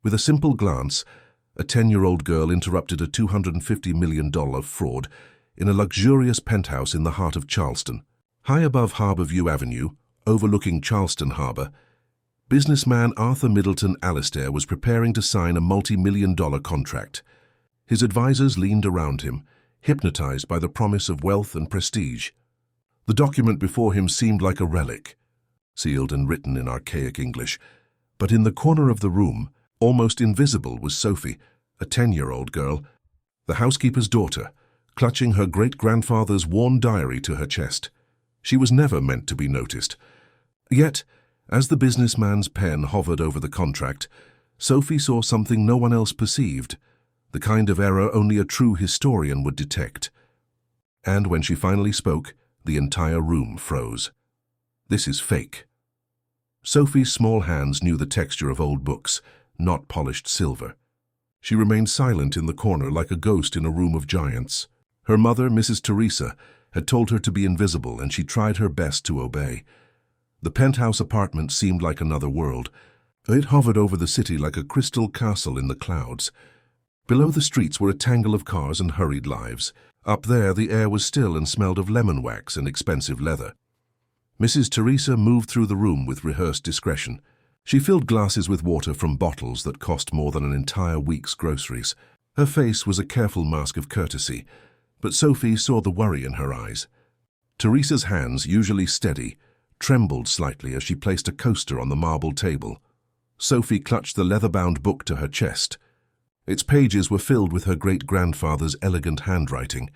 With a simple glance, a 10-year-old girl interrupted a $250 million fraud in a luxurious penthouse in the heart of Charleston. High above Harborview Avenue, overlooking Charleston Harbor, businessman Arthur Middleton Alastair was preparing to sign a multi-million-dollar contract. His advisors leaned around him, hypnotized by the promise of wealth and prestige. The document before him seemed like a relic, sealed and written in archaic English. But in the corner of the room, almost invisible, was Sophie, a 10-year-old girl, the housekeeper's daughter, clutching her great-grandfather's worn diary to her chest. She was never meant to be noticed. Yet, as the businessman's pen hovered over the contract, Sophie saw something no one else perceived, the kind of error only a true historian would detect. And when she finally spoke, the entire room froze. "This is fake." Sophie's small hands knew the texture of old books, not polished silver. She remained silent in the corner like a ghost in a room of giants. Her mother, Mrs. Teresa, had told her to be invisible, and she tried her best to obey. The penthouse apartment seemed like another world. It hovered over the city like a crystal castle in the clouds. Below the streets were a tangle of cars and hurried lives. Up there, the air was still and smelled of lemon wax and expensive leather. Mrs. Teresa moved through the room with rehearsed discretion. She filled glasses with water from bottles that cost more than an entire week's groceries. Her face was a careful mask of courtesy, but Sophie saw the worry in her eyes. Teresa's hands, usually steady, trembled slightly as she placed a coaster on the marble table. Sophie clutched the leather-bound book to her chest. Its pages were filled with her great-grandfather's elegant handwriting.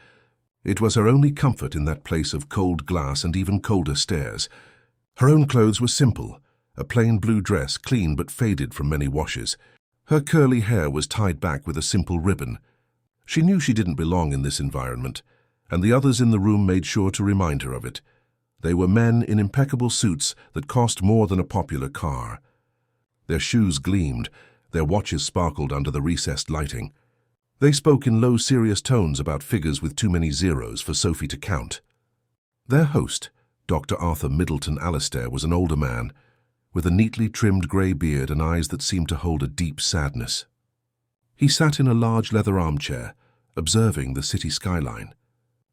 It was her only comfort in that place of cold glass and even colder stairs. Her own clothes were simple, a plain blue dress, clean but faded from many washes. Her curly hair was tied back with a simple ribbon. She knew she didn't belong in this environment, and the others in the room made sure to remind her of it. They were men in impeccable suits that cost more than a popular car. Their shoes gleamed, their watches sparkled under the recessed lighting. They spoke in low, serious tones about figures with too many zeros for Sophie to count. Their host, Dr. Arthur Middleton Alastair, was an older man, with a neatly trimmed grey beard and eyes that seemed to hold a deep sadness. He sat in a large leather armchair, observing the city skyline.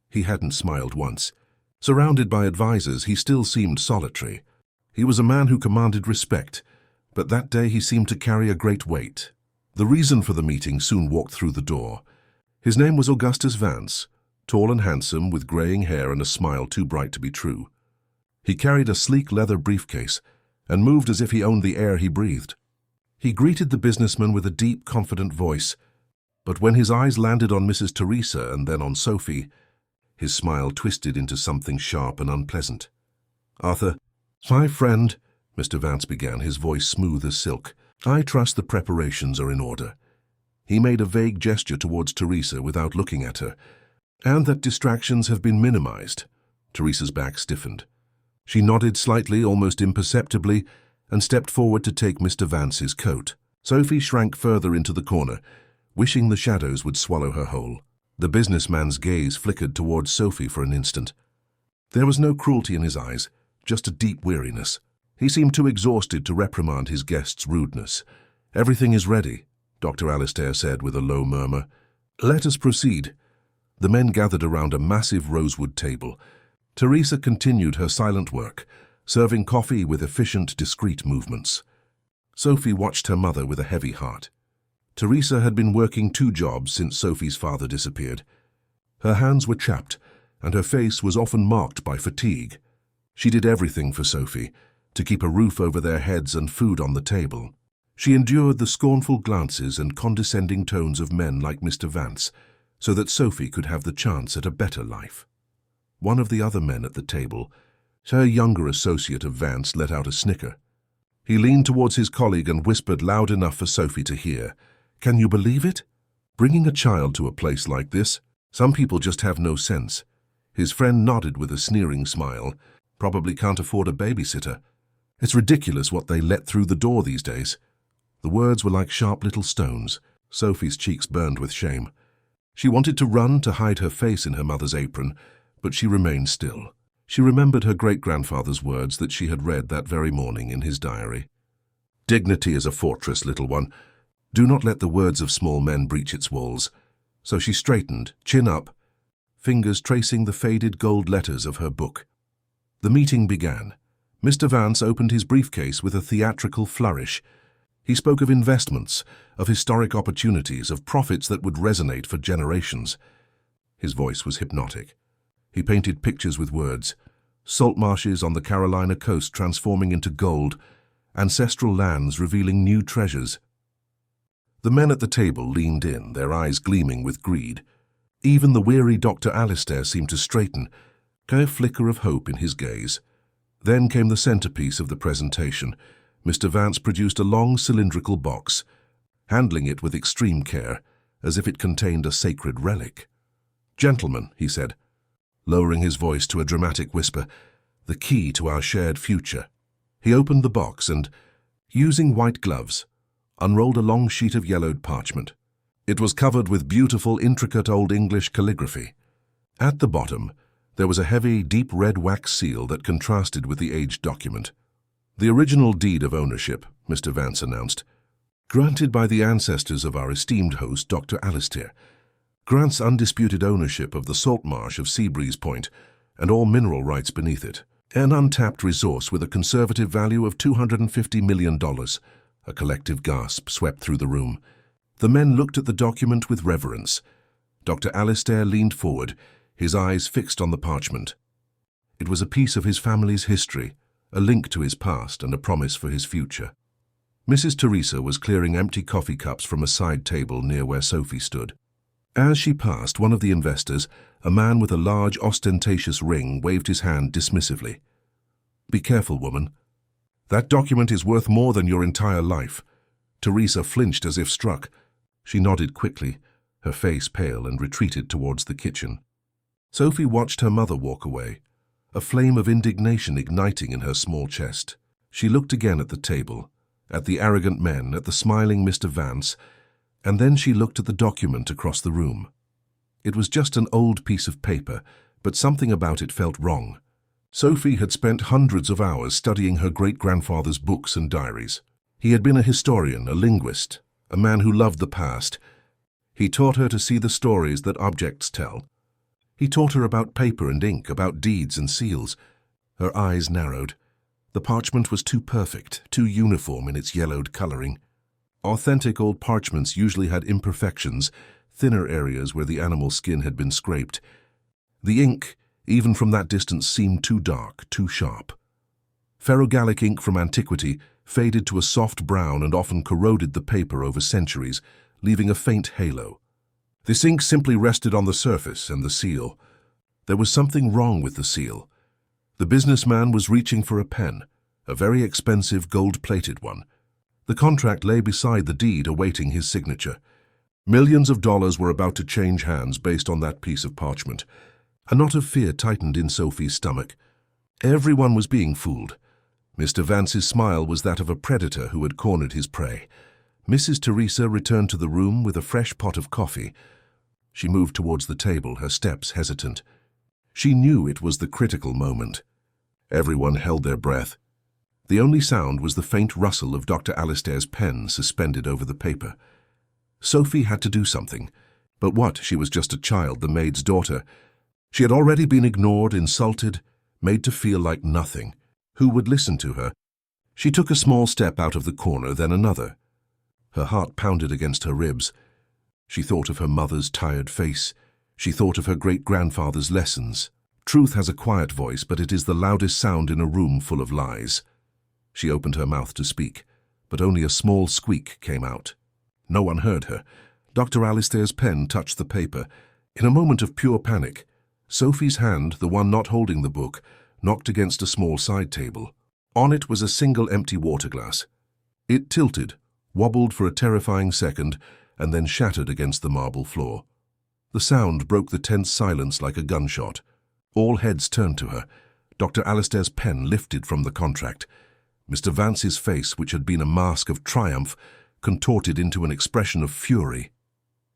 He hadn't smiled once. Surrounded by advisors, he still seemed solitary. He was a man who commanded respect, but that day he seemed to carry a great weight. The reason for the meeting soon walked through the door. His name was Augustus Vance, tall and handsome, with graying hair and a smile too bright to be true. He carried a sleek leather briefcase and moved as if he owned the air he breathed. He greeted the businessman with a deep, confident voice, but when his eyes landed on Mrs. Teresa and then on Sophie, his smile twisted into something sharp and unpleasant. "Arthur, my friend," Mr. Vance began, his voice smooth as silk, "I trust the preparations are in order." He made a vague gesture towards Teresa without looking at her, "and that distractions have been minimized." Teresa's back stiffened. She nodded slightly, almost imperceptibly, and stepped forward to take Mr. Vance's coat. Sophie shrank further into the corner, wishing the shadows would swallow her whole. The businessman's gaze flickered towards Sophie for an instant. There was no cruelty in his eyes, just a deep weariness. He seemed too exhausted to reprimand his guest's rudeness. "Everything is ready," Dr. Alastair said with a low murmur. "Let us proceed." The men gathered around a massive rosewood table. Teresa continued her silent work, serving coffee with efficient, discreet movements. Sophie watched her mother with a heavy heart. Teresa had been working 2 jobs since Sophie's father disappeared. Her hands were chapped, and her face was often marked by fatigue. She did everything for Sophie, to keep a roof over their heads and food on the table. She endured the scornful glances and condescending tones of men like Mr. Vance, so that Sophie could have the chance at a better life. One of the other men at the table, her younger associate of Vance, let out a snicker. He leaned towards his colleague and whispered loud enough for Sophie to hear, "Can you believe it? Bringing a child to a place like this? Some people just have no sense." His friend nodded with a sneering smile. "Probably can't afford a babysitter. It's ridiculous what they let through the door these days." The words were like sharp little stones. Sophie's cheeks burned with shame. She wanted to run to hide her face in her mother's apron, but she remained still. She remembered her great-grandfather's words that she had read that very morning in his diary. "Dignity is a fortress, little one. Do not let the words of small men breach its walls. So she straightened, chin up, fingers tracing the faded gold letters of her book. The meeting began. Mr. Vance opened his briefcase with a theatrical flourish. He spoke of investments, of historic opportunities, of profits that would resonate for generations. His voice was hypnotic. He painted pictures with words. Salt marshes on the Carolina coast transforming into gold, ancestral lands revealing new treasures. The men at the table leaned in, their eyes gleaming with greed. Even the weary Dr. Alistair seemed to straighten, a flicker of hope in his gaze. Then came the centerpiece of the presentation. Mr. Vance produced a long cylindrical box, handling it with extreme care, as if it contained a sacred relic. "Gentlemen," he said, lowering his voice to a dramatic whisper, "the key to our shared future." He opened the box and, using white gloves, unrolled a long sheet of yellowed parchment. It was covered with beautiful, intricate Old English calligraphy. At the bottom, there was a heavy, deep red wax seal that contrasted with the aged document. "The original deed of ownership," Mr. Vance announced, "granted by the ancestors of our esteemed host, Dr. Alistair, grants undisputed ownership of the salt marsh of Seabreeze Point and all mineral rights beneath it, an untapped resource with a conservative value of $250 million. A collective gasp swept through the room. The men looked at the document with reverence. Dr. Alistair leaned forward, his eyes fixed on the parchment. It was a piece of his family's history, a link to his past and a promise for his future. Mrs. Teresa was clearing empty coffee cups from a side table near where Sophie stood. As she passed, one of the investors, a man with a large, ostentatious ring, waved his hand dismissively. "Be careful, woman. That document is worth more than your entire life." Teresa flinched as if struck. She nodded quickly, her face pale, and retreated towards the kitchen. Sophie watched her mother walk away, a flame of indignation igniting in her small chest. She looked again at the table, at the arrogant men, at the smiling Mr. Vance, and then she looked at the document across the room. It was just an old piece of paper, but something about it felt wrong. Sophie had spent hundreds of hours studying her great-grandfather's books and diaries. He had been a historian, a linguist, a man who loved the past. He taught her to see the stories that objects tell. He taught her about paper and ink, about deeds and seals. Her eyes narrowed. The parchment was too perfect, too uniform in its yellowed coloring. Authentic old parchments usually had imperfections, thinner areas where the animal skin had been scraped. The ink, even from that distance, seemed too dark, too sharp. Ferrogallic ink from antiquity faded to a soft brown and often corroded the paper over centuries, leaving a faint halo. This ink simply rested on the surface and the seal. There was something wrong with the seal. The businessman was reaching for a pen, a very expensive gold-plated one. The contract lay beside the deed awaiting his signature. Millions of dollars were about to change hands based on that piece of parchment. A knot of fear tightened in Sophie's stomach. Everyone was being fooled. Mr. Vance's smile was that of a predator who had cornered his prey. Mrs. Teresa returned to the room with a fresh pot of coffee. She moved towards the table, her steps hesitant. She knew it was the critical moment. Everyone held their breath. The only sound was the faint rustle of Dr. Alistair's pen suspended over the paper. Sophie had to do something. But what? She was just a child, the maid's daughter. She had already been ignored, insulted, made to feel like nothing. Who would listen to her? She took a small step out of the corner, then another. Her heart pounded against her ribs. She thought of her mother's tired face. She thought of her great-grandfather's lessons. Truth has a quiet voice, but it is the loudest sound in a room full of lies. She opened her mouth to speak, but only a small squeak came out. No one heard her. Dr. Alistair's pen touched the paper. In a moment of pure panic, Sophie's hand, the one not holding the book, knocked against a small side table. On it was a single empty water glass. It tilted, wobbled for a terrifying second, and then shattered against the marble floor. The sound broke the tense silence like a gunshot. All heads turned to her. Dr. Alistair's pen lifted from the contract. Mr. Vance's face, which had been a mask of triumph, contorted into an expression of fury.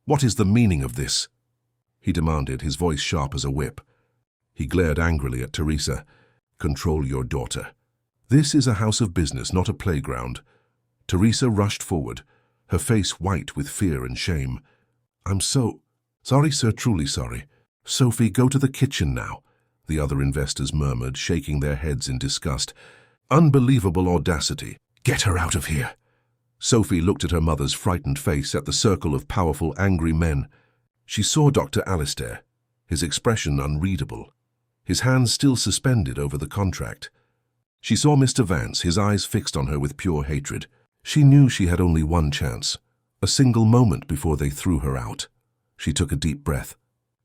"What is the meaning of this?" he demanded, his voice sharp as a whip. He glared angrily at Teresa. "Control your daughter. This is a house of business, not a playground." Teresa rushed forward. her face white with fear and shame. "I'm so sorry, sir, truly sorry. Sophie, go to the kitchen now," the other investors murmured, shaking their heads in disgust. "Unbelievable audacity. Get her out of here." Sophie looked at her mother's frightened face, at the circle of powerful, angry men. She saw Dr. Alistair, his expression unreadable, his hands still suspended over the contract. She saw Mr. Vance, his eyes fixed on her with pure hatred. She knew she had only one chance, a single moment before they threw her out. She took a deep breath.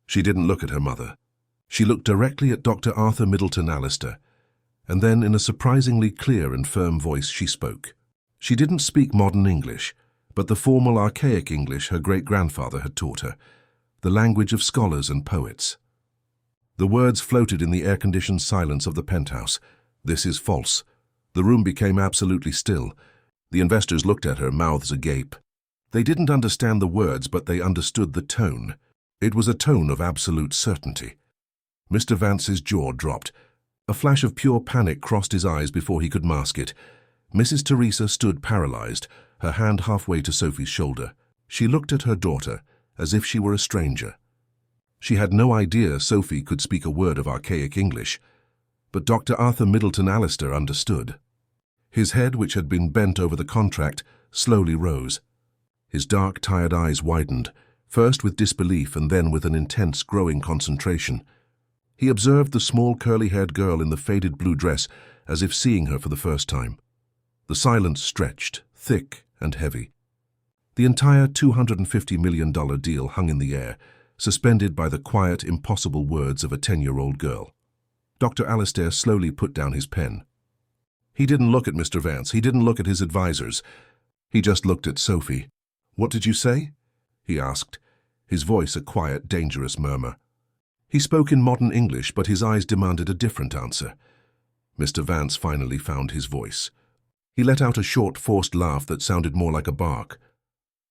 She didn't look at her mother. She looked directly at Dr. Arthur Middleton Alistair, and then in a surprisingly clear and firm voice she spoke. She didn't speak modern English, but the formal archaic English her great-grandfather had taught her, the language of scholars and poets. The words floated in the air-conditioned silence of the penthouse. "This is false." The room became absolutely still. The investors looked at her, mouths agape. They didn't understand the words, but they understood the tone. It was a tone of absolute certainty. Mr. Vance's jaw dropped. A flash of pure panic crossed his eyes before he could mask it. Mrs. Teresa stood paralyzed, her hand halfway to Sophie's shoulder. She looked at her daughter, as if she were a stranger. She had no idea Sophie could speak a word of archaic English, but Dr. Arthur Middleton Alistair understood. His head, which had been bent over the contract, slowly rose. His dark, tired eyes widened, first with disbelief and then with an intense, growing concentration. He observed the small, curly-haired girl in the faded blue dress as if seeing her for the first time. The silence stretched, thick and heavy. The entire $250 million deal hung in the air, suspended by the quiet, impossible words of a 10-year-old girl. Dr. Alistair slowly put down his pen. He didn't look at Mr. Vance. He didn't look at his advisors. He just looked at Sophie. "What did you say?" he asked, his voice a quiet, dangerous murmur. He spoke in modern English, but his eyes demanded a different answer. Mr. Vance finally found his voice. He let out a short, forced laugh that sounded more like a bark.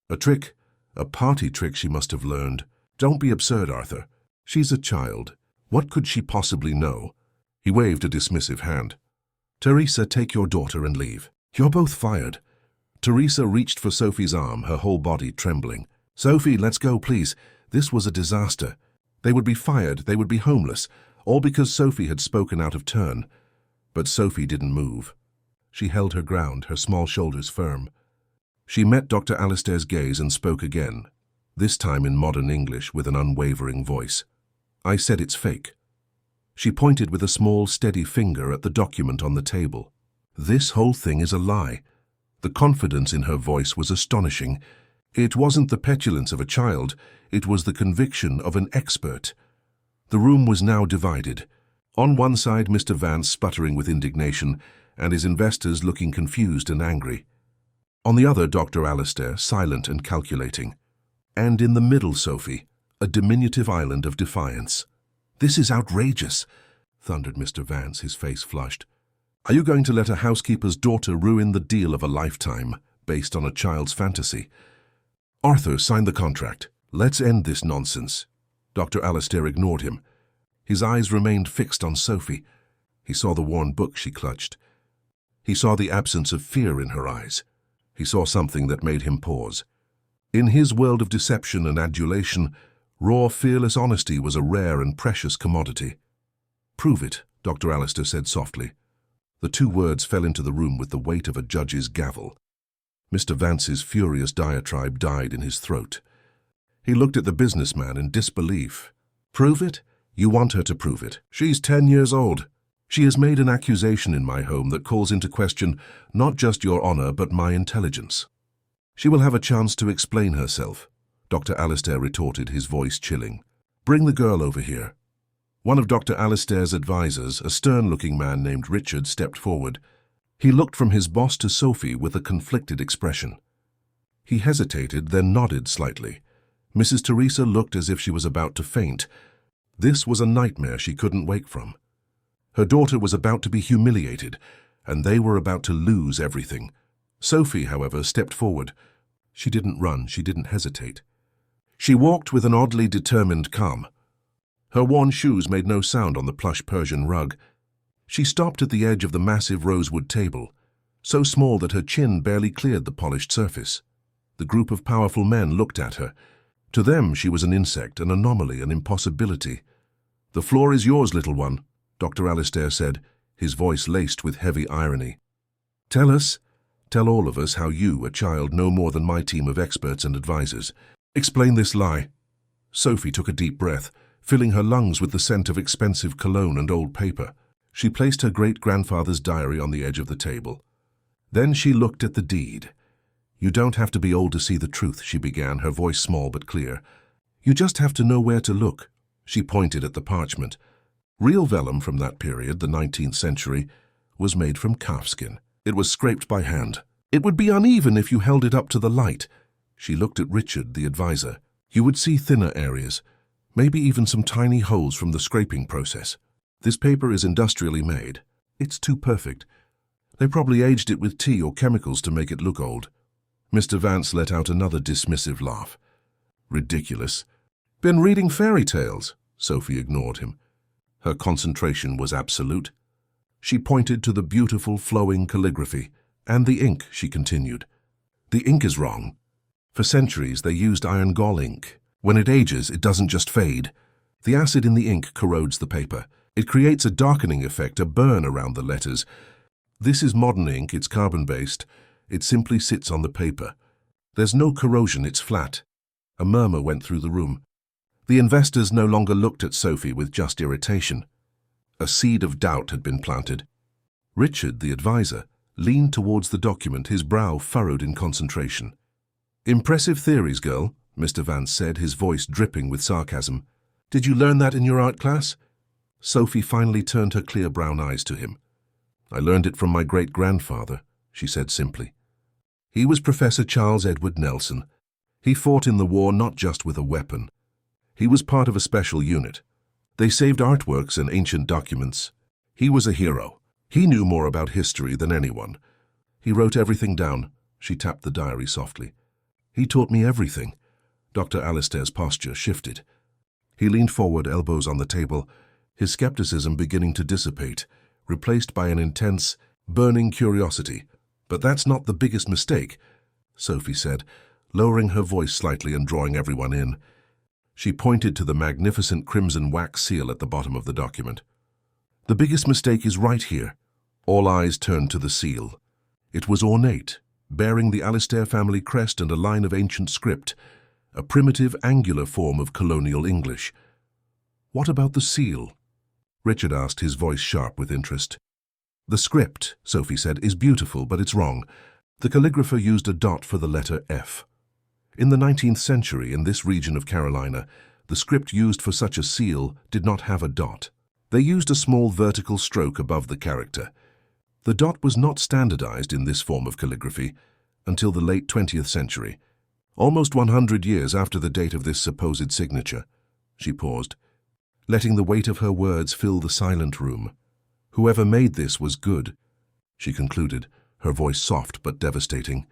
"A trick, a party trick she must have learned. Don't be absurd, Arthur. She's a child. What could she possibly know?" He waved a dismissive hand. "Teresa, take your daughter and leave. You're both fired." Teresa reached for Sophie's arm, her whole body trembling. "Sophie, let's go, please. This was a disaster. They would be fired, they would be homeless, all because Sophie had spoken out of turn." But Sophie didn't move. She held her ground, her small shoulders firm. She met Dr. Alistair's gaze and spoke again, this time in modern English with an unwavering voice. "I said it's fake." She pointed with a small, steady finger at the document on the table. "This whole thing is a lie." The confidence in her voice was astonishing. It wasn't the petulance of a child, it was the conviction of an expert. The room was now divided. On one side, Mr. Vance sputtering with indignation, and his investors looking confused and angry. On the other, Dr. Alistair, silent and calculating. And in the middle, Sophie, a diminutive island of defiance. "This is outrageous," thundered Mr. Vance, his face flushed. "Are you going to let a housekeeper's daughter ruin the deal of a lifetime, based on a child's fantasy? Arthur, sign the contract. Let's end this nonsense." Dr. Alistair ignored him. His eyes remained fixed on Sophie. He saw the worn book she clutched. He saw the absence of fear in her eyes. He saw something that made him pause. In his world of deception and adulation, raw, fearless honesty was a rare and precious commodity. "Prove it," Dr. Alistair said softly. The two words fell into the room with the weight of a judge's gavel. Mr. Vance's furious diatribe died in his throat. He looked at the businessman in disbelief. "Prove it? You want her to prove it. She's 10 years old. She has made an accusation in my home that calls into question not just your honor but my intelligence. She will have a chance to explain herself," Dr. Alistair retorted, his voice chilling. "Bring the girl over here." One of Dr. Alistair's advisors, a stern-looking man named Richard, stepped forward. He looked from his boss to Sophie with a conflicted expression. He hesitated, then nodded slightly. Mrs. Teresa looked as if she was about to faint. This was a nightmare she couldn't wake from. Her daughter was about to be humiliated, and they were about to lose everything. Sophie, however, stepped forward. She didn't run, she didn't hesitate. She walked with an oddly determined calm. Her worn shoes made no sound on the plush Persian rug. She stopped at the edge of the massive rosewood table, so small that her chin barely cleared the polished surface. The group of powerful men looked at her. To them, she was an insect, an anomaly, an impossibility. "The floor is yours, little one," Dr. Alistair said, his voice laced with heavy irony. "Tell us, tell all of us how you, a child, know more than my team of experts and advisors. Explain this lie." Sophie took a deep breath, filling her lungs with the scent of expensive cologne and old paper. She placed her great-grandfather's diary on the edge of the table. Then she looked at the deed. "You don't have to be old to see the truth," she began, her voice small but clear. "You just have to know where to look." She pointed at the parchment. Real vellum from that period, the 19th century, was made from calfskin. It was scraped by hand. It would be uneven if you held it up to the light. She looked at Richard, the advisor. You would see thinner areas, maybe even some tiny holes from the scraping process. "This paper is industrially made. It's too perfect. They probably aged it with tea or chemicals to make it look old." Mr. Vance let out another dismissive laugh. "Ridiculous. Been reading fairy tales?" Sophie ignored him. Her concentration was absolute. She pointed to the beautiful flowing calligraphy. "And the ink," she continued. "The ink is wrong. For centuries they used iron gall ink. When it ages, it doesn't just fade. The acid in the ink corrodes the paper. It creates a darkening effect, a burn around the letters. This is modern ink, it's carbon-based. It simply sits on the paper. There's no corrosion, it's flat." A murmur went through the room. The investors no longer looked at Sophie with just irritation. A seed of doubt had been planted. Richard, the advisor, leaned towards the document, his brow furrowed in concentration. "Impressive theories, girl," Mr. Vance said, his voice dripping with sarcasm. "Did you learn that in your art class?" Sophie finally turned her clear brown eyes to him. "I learned it from my great-grandfather," she said simply. "He was Professor Charles Edward Nelson. He fought in the war not just with a weapon. He was part of a special unit. They saved artworks and ancient documents. He was a hero. He knew more about history than anyone. He wrote everything down." She tapped the diary softly. "He taught me everything." Dr. Alistair's posture shifted. He leaned forward, elbows on the table, his skepticism beginning to dissipate, replaced by an intense, burning curiosity. "But that's not the biggest mistake," Sophie said, lowering her voice slightly and drawing everyone in. She pointed to the magnificent crimson wax seal at the bottom of the document. "The biggest mistake is right here." All eyes turned to the seal. It was ornate, bearing the Alistair family crest and a line of ancient script, a primitive, angular form of colonial English. "What about the seal?" Richard asked, his voice sharp with interest. "The script," Sophie said, "is beautiful, but it's wrong. The calligrapher used a dot for the letter F. In the 19th century, in this region of Carolina, the script used for such a seal did not have a dot. They used a small vertical stroke above the character. The dot was not standardized in this form of calligraphy until the late 20th century, almost 100 years after the date of this supposed signature." She paused, letting the weight of her words fill the silent room. "Whoever made this was good," she concluded, her voice soft but devastating.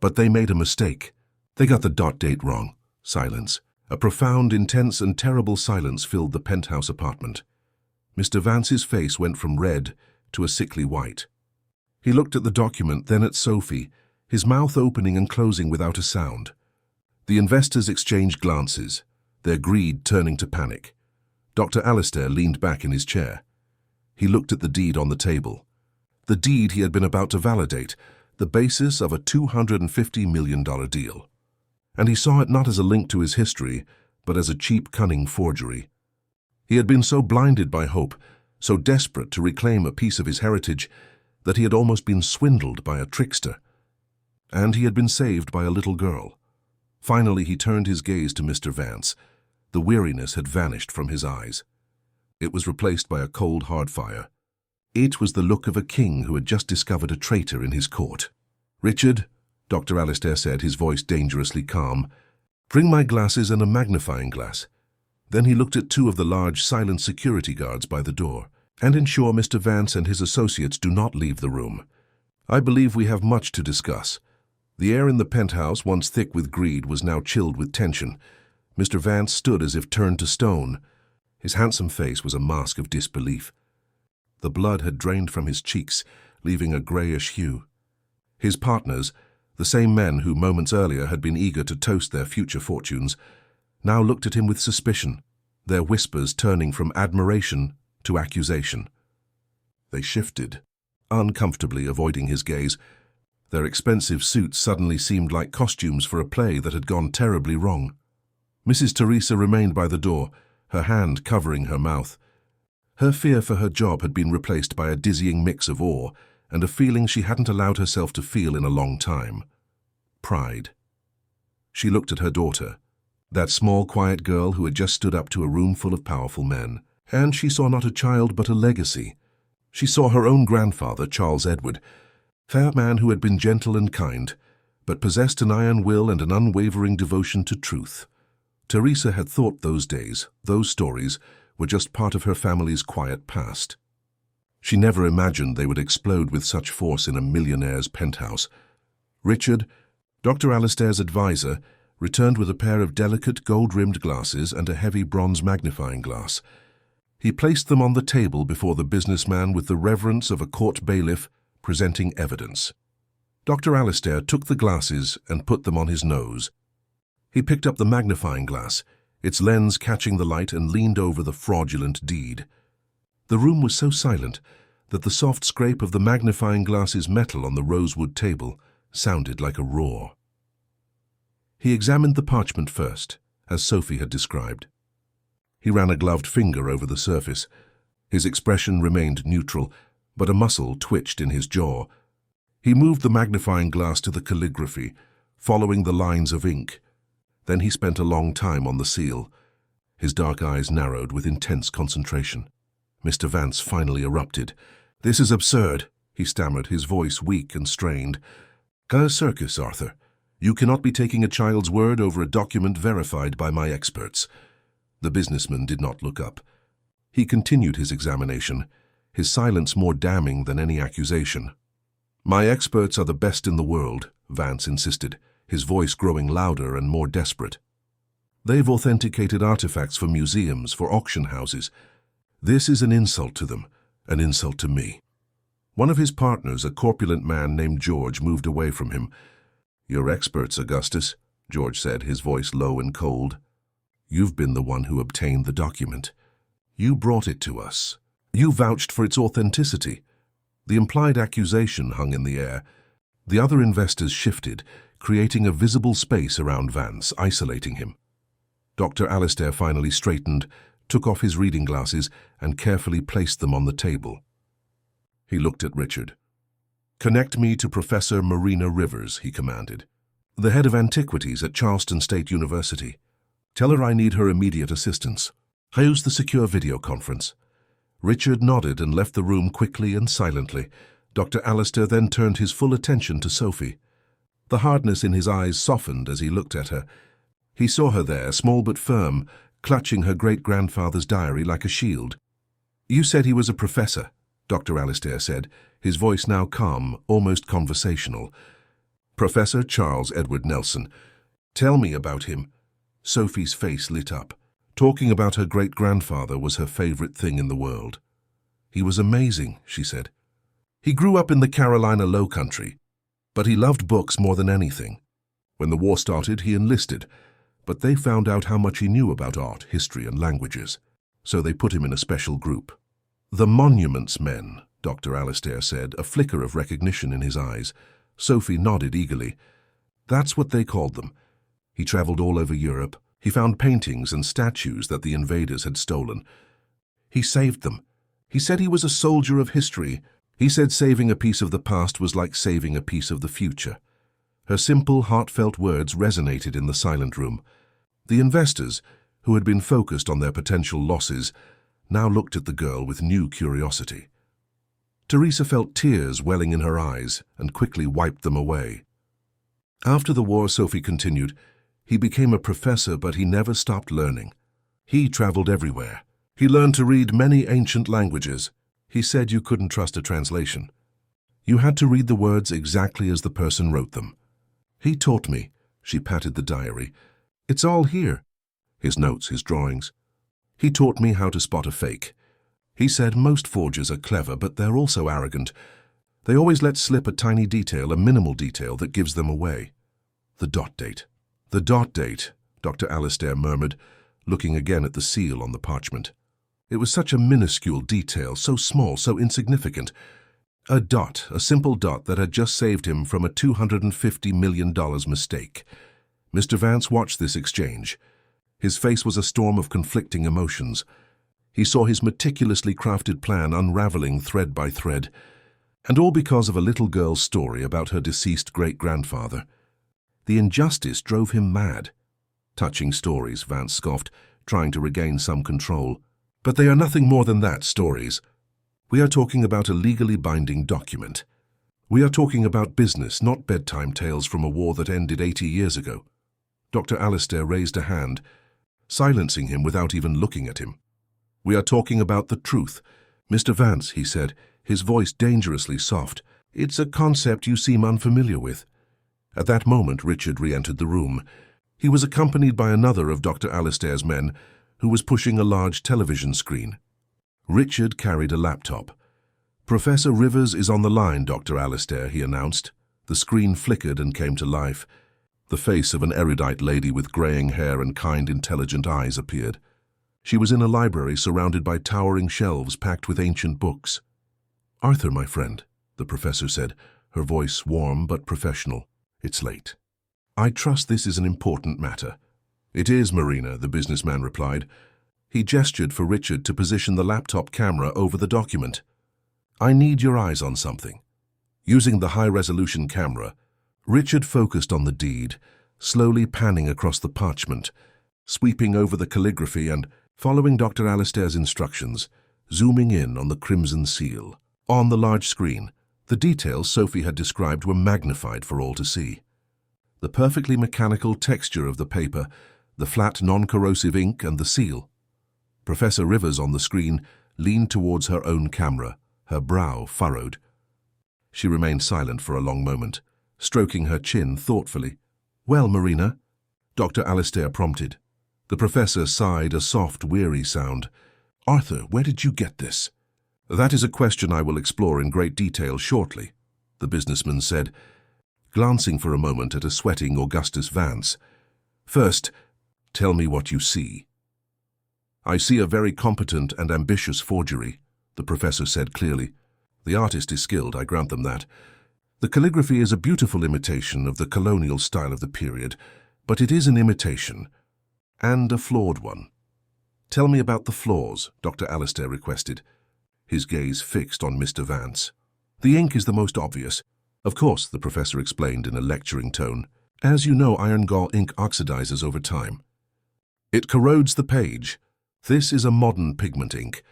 "But they made a mistake. They got the dot date wrong." Silence. A profound, intense, and terrible silence filled the penthouse apartment. Mr. Vance's face went from red to a sickly white. He looked at the document, then at Sophie, his mouth opening and closing without a sound. The investors exchanged glances, their greed turning to panic. Dr. Alistair leaned back in his chair. He looked at the deed on the table. The deed he had been about to validate, the basis of a $250 million deal. And he saw it not as a link to his history, but as a cheap, cunning forgery. He had been so blinded by hope, so desperate to reclaim a piece of his heritage, that he had almost been swindled by a trickster. And he had been saved by a little girl. Finally, he turned his gaze to Mr. Vance. The weariness had vanished from his eyes. It was replaced by a cold, hard fire. It was the look of a king who had just discovered a traitor in his court. "Richard," Dr. Alistair said, his voice dangerously calm, "bring my glasses and a magnifying glass." Then he looked at two of the large, silent security guards by the door. "And ensure Mr. Vance and his associates do not leave the room. I believe we have much to discuss." The air in the penthouse, once thick with greed, was now chilled with tension. Mr. Vance stood as if turned to stone. His handsome face was a mask of disbelief. The blood had drained from his cheeks, leaving a grayish hue. His partners, The same men who moments earlier had been eager to toast their future fortunes now looked at him with suspicion, their whispers turning from admiration to accusation. They shifted, uncomfortably avoiding his gaze. Their expensive suits suddenly seemed like costumes for a play that had gone terribly wrong. Mrs. Teresa remained by the door, her hand covering her mouth. Her fear for her job had been replaced by a dizzying mix of awe and a feeling she hadn't allowed herself to feel in a long time. Pride. She looked at her daughter, that small, quiet girl who had just stood up to a room full of powerful men, and she saw not a child but a legacy. She saw her own grandfather, Charles Edward, a man who had been gentle and kind, but possessed an iron will and an unwavering devotion to truth. Teresa had thought those days, those stories, were just part of her family's quiet past. She never imagined they would explode with such force in a millionaire's penthouse. Richard, Dr. Alistair's advisor, returned with a pair of delicate gold-rimmed glasses and a heavy bronze magnifying glass. He placed them on the table before the businessman with the reverence of a court bailiff presenting evidence. Dr. Alistair took the glasses and put them on his nose. He picked up the magnifying glass, its lens catching the light, and leaned over the fraudulent deed. The room was so silent that the soft scrape of the magnifying glass's metal on the rosewood table sounded like a roar. He examined the parchment first, as Sophie had described. He ran a gloved finger over the surface. His expression remained neutral, but a muscle twitched in his jaw. He moved the magnifying glass to the calligraphy, following the lines of ink. Then he spent a long time on the seal. His dark eyes narrowed with intense concentration. Mr. Vance finally erupted. "This is absurd," he stammered, his voice weak and strained. "A circus, Arthur. You cannot be taking a child's word over a document verified by my experts." The businessman did not look up. He continued his examination, his silence more damning than any accusation. "My experts are the best in the world," Vance insisted, his voice growing louder and more desperate. "They've authenticated artifacts for museums, for auction houses. This is an insult to them, an insult to me." One of his partners, a corpulent man named George, moved away from him. "You're experts, Augustus," George said, his voice low and cold. "You've been the one who obtained the document. You brought it to us. You vouched for its authenticity." The implied accusation hung in the air. The other investors shifted, creating a visible space around Vance, isolating him. Dr. Alistair finally straightened, took off his reading glasses, and carefully placed them on the table. He looked at Richard. "Connect me to Professor Marina Rivers," he commanded, "the head of antiquities at Charleston State University. Tell her I need her immediate assistance. I use the secure video conference." Richard nodded and left the room quickly and silently. Dr. Alistair then turned his full attention to Sophie. The hardness in his eyes softened as he looked at her. He saw her there, small but firm, clutching her great-grandfather's diary like a shield. "You said he was a professor," Dr. Alistair said, his voice now calm, almost conversational. "Professor Charles Edward Nelson. Tell me about him." Sophie's face lit up. Talking about her great-grandfather was her favorite thing in the world. "He was amazing," she said. "He grew up in the Carolina Low Country, but he loved books more than anything. When the war started, he enlisted, but they found out how much he knew about art, history, and languages, so they put him in a special group. The Monuments Men," Dr. Alistair said, a flicker of recognition in his eyes. Sophie nodded eagerly. "That's what they called them. He traveled all over Europe. He found paintings and statues that the invaders had stolen. He saved them. He said he was a soldier of history. He said saving a piece of the past was like saving a piece of the future." Her simple, heartfelt words resonated in the silent room. The investors, who had been focused on their potential losses, now looked at the girl with new curiosity. Teresa felt tears welling in her eyes and quickly wiped them away. "After the war," Sophie continued, "he became a professor, but he never stopped learning. He traveled everywhere. He learned to read many ancient languages. He said you couldn't trust a translation. You had to read the words exactly as the person wrote them. He taught me." She patted the diary. "It's all here. His notes, his drawings. He taught me how to spot a fake. He said most forgers are clever, but they're also arrogant. They always let slip a tiny detail, a minimal detail that gives them away. The dot date. The dot date, Dr. Alistair murmured, looking again at the seal on the parchment. It was such a minuscule detail, so small, so insignificant. A dot, a simple dot that had just saved him from a $250 million mistake. Mr. Vance watched this exchange. His face was a storm of conflicting emotions. He saw his meticulously crafted plan unraveling thread by thread, and all because of a little girl's story about her deceased great-grandfather. The injustice drove him mad. Touching stories, Vance scoffed, trying to regain some control. But they are nothing more than that, stories. We are talking about a legally binding document. We are talking about business, not bedtime tales from a war that ended 80 years ago. Dr. Alistair raised a hand, silencing him without even looking at him. We are talking about the truth. Mr. Vance, he said, his voice dangerously soft. It's a concept you seem unfamiliar with. At that moment, Richard re-entered the room. He was accompanied by another of Dr. Alistair's men, who was pushing a large television screen. Richard carried a laptop. Professor Rivers is on the line, Dr. Alistair, he announced. The screen flickered and came to life. The face of an erudite lady with graying hair and kind, intelligent eyes appeared. She was in a library surrounded by towering shelves packed with ancient books. Arthur, my friend, the professor said, her voice warm but professional. It's late. I trust this is an important matter. It is, Marina, the businessman replied. He gestured for Richard to position the laptop camera over the document. I need your eyes on something. Using the high-resolution camera, Richard focused on the deed, slowly panning across the parchment, sweeping over the calligraphy and, following Dr. Alistair's instructions, zooming in on the crimson seal. On the large screen, the details Sophie had described were magnified for all to see. The perfectly mechanical texture of the paper, the flat non-corrosive ink and the seal. Professor Rivers on the screen leaned towards her own camera, her brow furrowed. She remained silent for a long moment, stroking her chin thoughtfully. Well, Marina? Dr. Alistair prompted. The professor sighed a soft, weary sound. Arthur, where did you get this? That is a question I will explore in great detail shortly, the businessman said, glancing for a moment at a sweating Augustus Vance. First, tell me what you see. I see a very competent and ambitious forgery, the professor said clearly. The artist is skilled, I grant them that. The calligraphy is a beautiful imitation of the colonial style of the period, but it is an imitation, and a flawed one. Tell me about the flaws, Dr. Alistair requested, his gaze fixed on Mr. Vance. The ink is the most obvious. Of course, the professor explained in a lecturing tone. As you know, iron gall ink oxidizes over time. It corrodes the page. This is a modern pigment ink,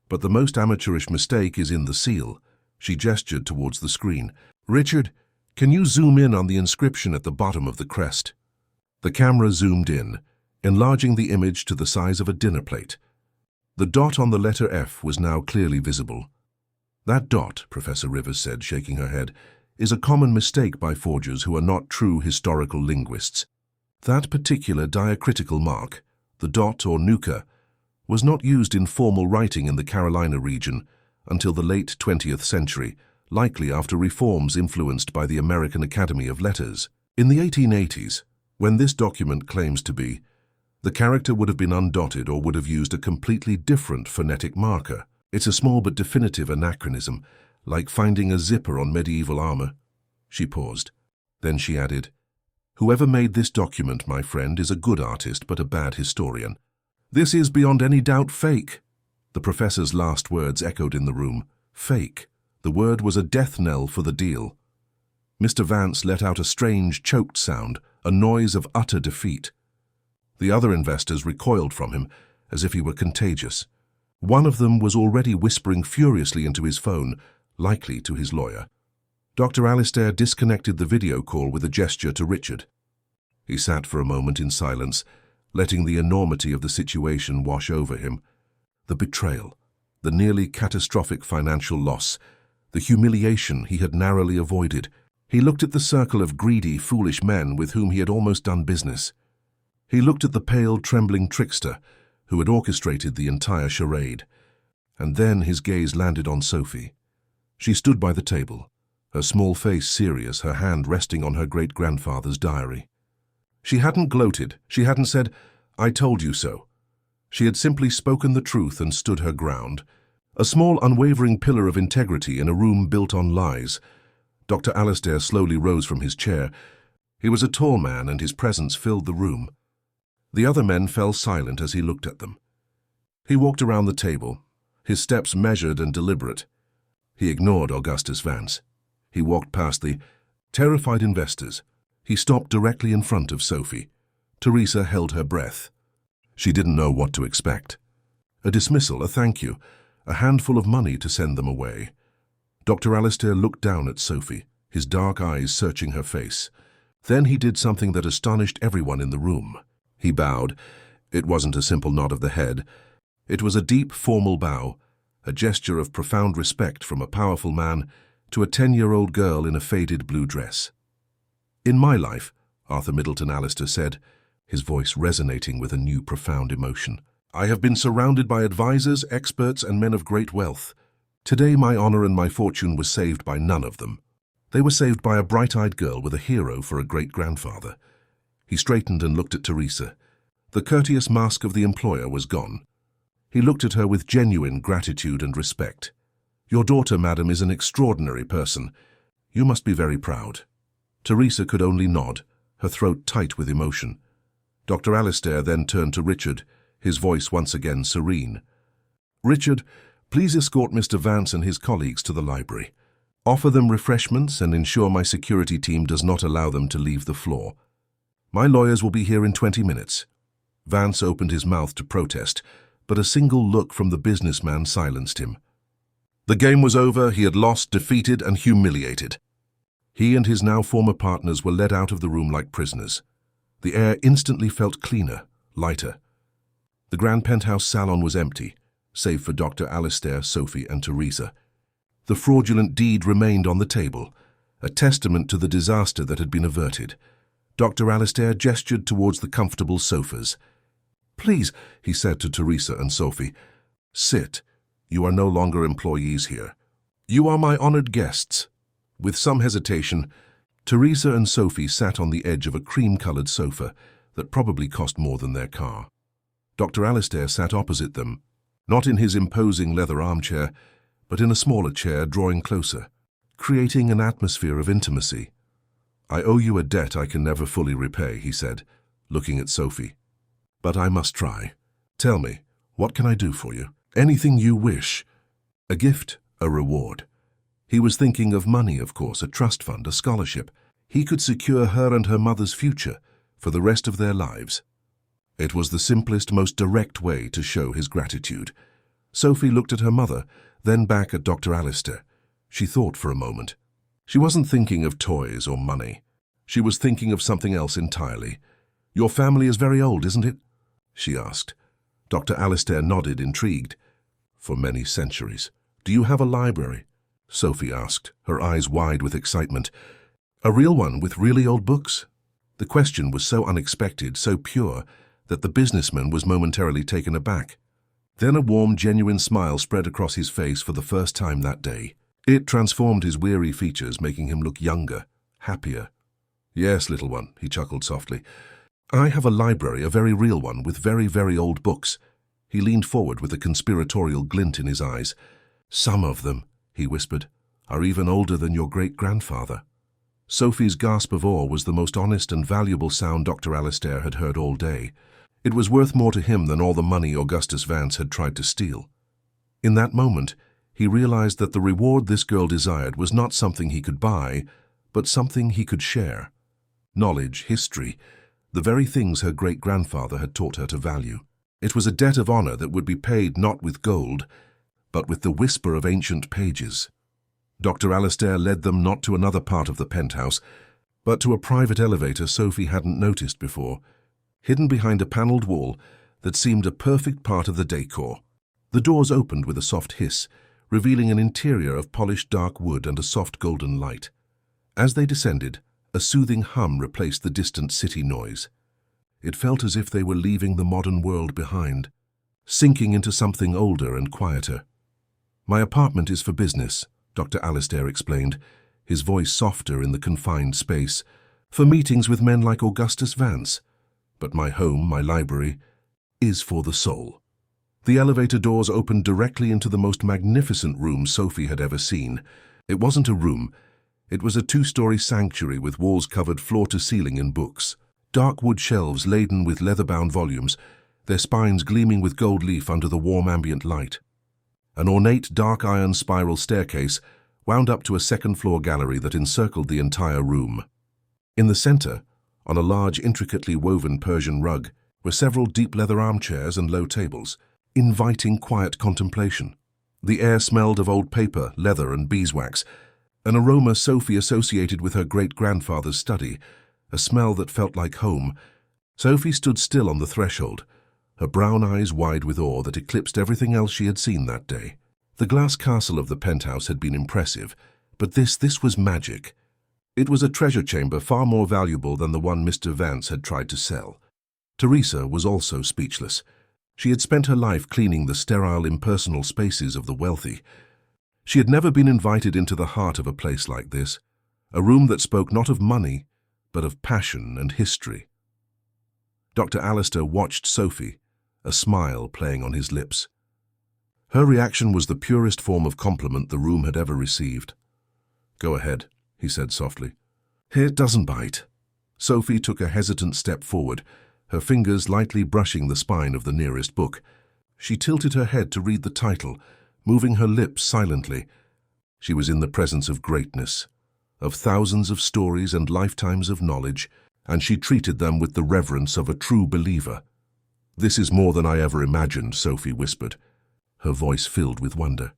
but the most amateurish mistake is in the seal. She gestured towards the screen. Richard, can you zoom in on the inscription at the bottom of the crest? The camera zoomed in, enlarging the image to the size of a dinner plate. The dot on the letter F was now clearly visible. That dot, Professor Rivers said, shaking her head, is a common mistake by forgers who are not true historical linguists. That particular diacritical mark, the dot or nuka, was not used in formal writing in the Carolina region until the late 20th century, likely after reforms influenced by the American Academy of Letters. In the 1880s, when this document claims to be, the character would have been undotted or would have used a completely different phonetic marker. It's a small but definitive anachronism, like finding a zipper on medieval armor. She paused. Then she added, Whoever made this document, my friend, is a good artist but a bad historian. This is beyond any doubt fake. The professor's last words echoed in the room. Fake. The word was a death knell for the deal. Mr. Vance let out a strange, choked sound, a noise of utter defeat. The other investors recoiled from him, as if he were contagious. One of them was already whispering furiously into his phone, likely to his lawyer. Dr. Alistair disconnected the video call with a gesture to Richard. He sat for a moment in silence, letting the enormity of the situation wash over him. The betrayal, the nearly catastrophic financial loss, the humiliation he had narrowly avoided. He looked at the circle of greedy, foolish men with whom he had almost done business. He looked at the pale, trembling trickster who had orchestrated the entire charade. And then his gaze landed on Sophie. She stood by the table, her small face serious, her hand resting on her great-grandfather's diary. She hadn't gloated. She hadn't said, "I told you so." She had simply spoken the truth and stood her ground. A small, unwavering pillar of integrity in a room built on lies. Dr. Alastair slowly rose from his chair. He was a tall man, and his presence filled the room. The other men fell silent as he looked at them. He walked around the table, his steps measured and deliberate. He ignored Augustus Vance. He walked past the terrified investors. He stopped directly in front of Sophie. Teresa held her breath. She didn't know what to expect. A dismissal, a thank you, a handful of money to send them away. Dr. Alastair looked down at Sophie, his dark eyes searching her face. Then he did something that astonished everyone in the room. He bowed. It wasn't a simple nod of the head. It was a deep, formal bow, a gesture of profound respect from a powerful man to a 10-year-old girl in a faded blue dress. "In my life," Arthur Middleton Alastair said, his voice resonating with a new profound emotion, "I have been surrounded by advisors, experts, and men of great wealth. Today my honor and my fortune was saved by none of them. They were saved by a bright-eyed girl with a hero for a great-grandfather." He straightened and looked at Teresa. The courteous mask of the employer was gone. He looked at her with genuine gratitude and respect. "Your daughter, madam, is an extraordinary person. You must be very proud." Teresa could only nod, her throat tight with emotion. Dr. Alastair then turned to Richard, his voice once again serene. "Richard, please escort Mr. Vance and his colleagues to the library. Offer them refreshments and ensure my security team does not allow them to leave the floor. My lawyers will be here in 20 minutes. Vance opened his mouth to protest, but a single look from the businessman silenced him. The game was over. He had lost, defeated, and humiliated. He and his now former partners were led out of the room like prisoners. The air instantly felt cleaner, lighter. The grand penthouse salon was empty, save for Dr. Alastair, Sophie, and Teresa. The fraudulent deed remained on the table, a testament to the disaster that had been averted. Dr. Alastair gestured towards the comfortable sofas. "Please," he said to Teresa and Sophie, "sit. You are no longer employees here. You are my honored guests." With some hesitation, Teresa and Sophie sat on the edge of a cream-colored sofa that probably cost more than their car. Dr. Alastair sat opposite them, not in his imposing leather armchair, but in a smaller chair drawing closer, creating an atmosphere of intimacy. "I owe you a debt I can never fully repay," he said, looking at Sophie. "But I must try. Tell me, what can I do for you? Anything you wish. A gift, a reward." He was thinking of money, of course, a trust fund, a scholarship. He could secure her and her mother's future for the rest of their lives. It was the simplest, most direct way to show his gratitude. Sophie looked at her mother, then back at Dr. Alastair. She thought for a moment. She wasn't thinking of toys or money. She was thinking of something else entirely. "Your family is very old, isn't it?" she asked. Dr. Alastair nodded, intrigued. "For many centuries. Do you have a library?" Sophie asked, her eyes wide with excitement. "A real one with really old books?" The question was so unexpected, so pure, that the businessman was momentarily taken aback. Then a warm, genuine smile spread across his face for the first time that day. It transformed his weary features, making him look younger, happier. "Yes, little one," he chuckled softly. "I have a library, a very real one, with very, very old books." He leaned forward with a conspiratorial glint in his eyes. "Some of them," he whispered, "are even older than your great-grandfather." Sophie's gasp of awe was the most honest and valuable sound Dr. Alastair had heard all day. It was worth more to him than all the money Augustus Vance had tried to steal. In that moment, he realized that the reward this girl desired was not something he could buy, but something he could share. Knowledge, history, the very things her great-grandfather had taught her to value. It was a debt of honor that would be paid not with gold, but with the whisper of ancient pages. Dr. Alastair led them not to another part of the penthouse, but to a private elevator Sophie hadn't noticed before, hidden behind a paneled wall that seemed a perfect part of the decor. The doors opened with a soft hiss, revealing an interior of polished dark wood and a soft golden light. As they descended, a soothing hum replaced the distant city noise. It felt as if they were leaving the modern world behind, sinking into something older and quieter. "My apartment is for business," Dr. Alastair explained, his voice softer in the confined space, for meetings with men like Augustus Vance. But my home, my library, is for the soul. The elevator doors opened directly into the most magnificent room Sophie had ever seen. It wasn't a room. It was a two-story sanctuary with walls covered floor to ceiling in books. Dark wood shelves laden with leather-bound volumes, their spines gleaming with gold leaf under the warm ambient light. An ornate dark iron spiral staircase wound up to a second-floor gallery that encircled the entire room. In the center, on a large, intricately woven Persian rug, were several deep leather armchairs and low tables, inviting quiet contemplation. The air smelled of old paper, leather, and beeswax, an aroma Sophie associated with her great-grandfather's study, a smell that felt like home. Sophie stood still on the threshold, her brown eyes wide with awe that eclipsed everything else she had seen that day. The glass castle of the penthouse had been impressive, but this was magic. It was a treasure chamber far more valuable than the one Mr. Vance had tried to sell. Teresa was also speechless. She had spent her life cleaning the sterile, impersonal spaces of the wealthy. She had never been invited into the heart of a place like this, a room that spoke not of money, but of passion and history. Dr. Alistair watched Sophie, a smile playing on his lips. Her reaction was the purest form of compliment the room had ever received. "Go ahead," he said softly. "It doesn't bite." Sophie took a hesitant step forward, her fingers lightly brushing the spine of the nearest book. She tilted her head to read the title, moving her lips silently. She was in the presence of greatness, of thousands of stories and lifetimes of knowledge, and she treated them with the reverence of a true believer. "This is more than I ever imagined," Sophie whispered, her voice filled with wonder.